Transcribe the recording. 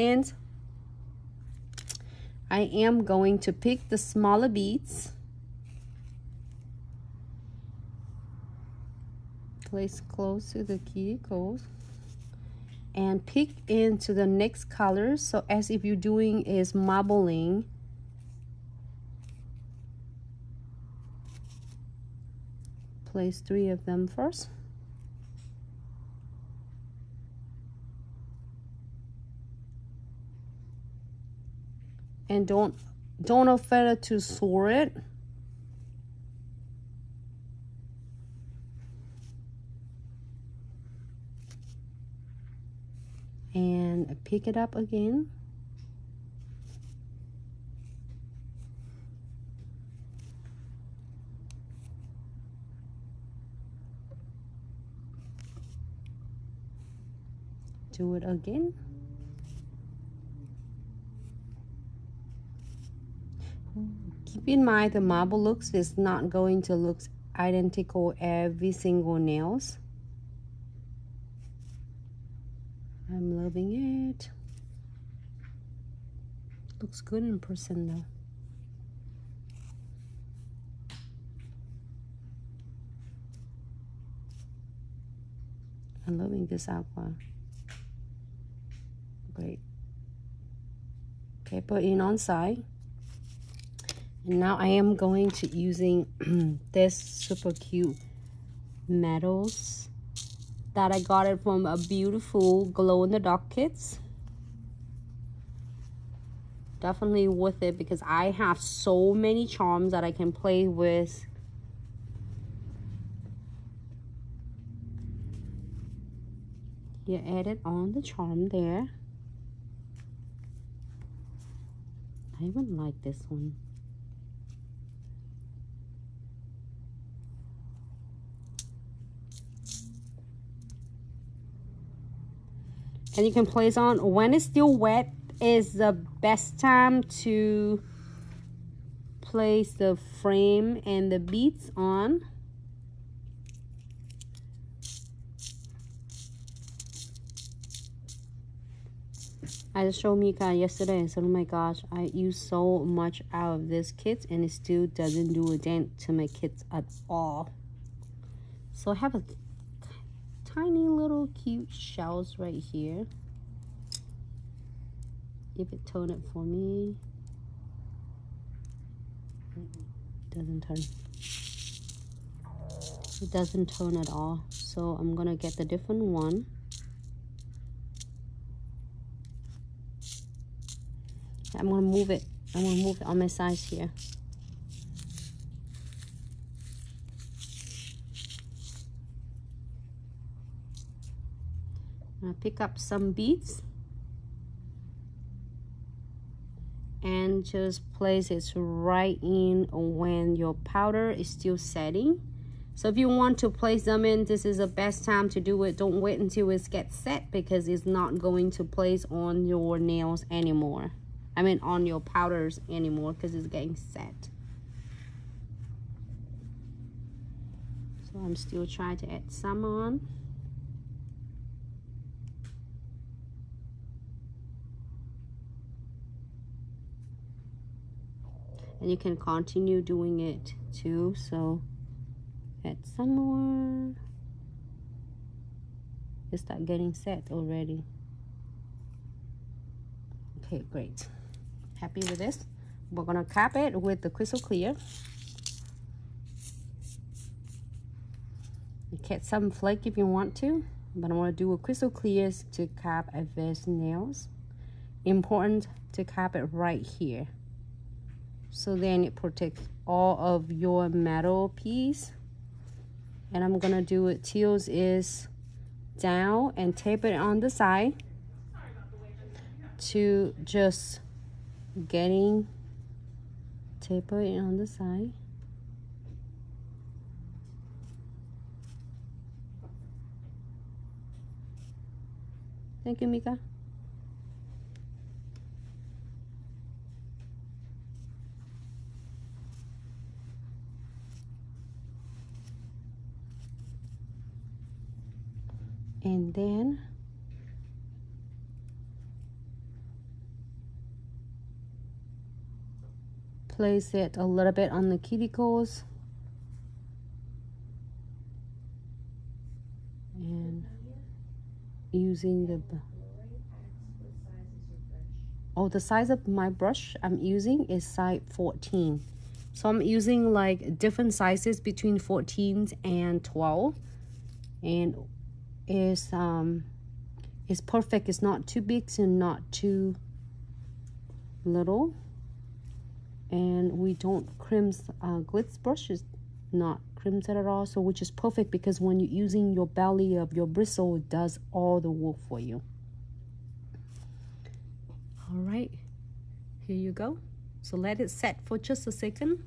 And I am going to pick the smaller beads, place close to the cuticles, and pick into the next color. So as if you're doing is marbling, place 3 of them first. And don't feather to soar it. And pick it up again. Do it again. Keep in mind the marble looks is not going to look identical every single nails. I'm loving it. Looks good in person though. I'm loving this aqua. Great. Okay, put in on side. And now I am going to using this super cute metals that I got it from a beautiful glow in the dark kits. Definitely worth it because I have so many charms that I can play with. You add it on the charm there. I even like this one. And you can place on when it's still wet is the best time to place the frame and the beads on. I just showed Mika yesterday and said, oh my gosh, I use so much out of this kit and it still doesn't do a dent to my kits at all. So I have a tiny little cute shells right here. If it tone it for me. It doesn't turn. It doesn't tone at all. So I'm gonna get the different one. I'm gonna move it. I'm gonna move it on my sides here. I'm gonna pick up some beads and just place it right in when your powder is still setting. So if you want to place them in, this is the best time to do it. Don't wait until it gets set because it's not going to place on your nails anymore. I mean on your powders anymore because it's getting set. So I'm still trying to add some on. And you can continue doing it too. So add some more. Just start getting set already. Okay, great. Happy with this. We're gonna cap it with the crystal clear. You get some flake if you want to, but I want to do a crystal clear to cap a vase nails. Important to cap it right here. So then it protects all of your metal piece. And I'm gonna do it tails is down and tape it on the side to just getting taper it on the side. Thank you, Mika. And then place it a little bit on the cuticles. And using the size of my brush I'm using is size 14. So I'm using like different sizes between 14 and 12. And it's perfect. It's not too big and not too little. And we don't crimp. Glitz brush is not crimped at all, so which is perfect because when you're using your belly of your bristle, it does all the work for you. All right, here you go. So let it set for just a second.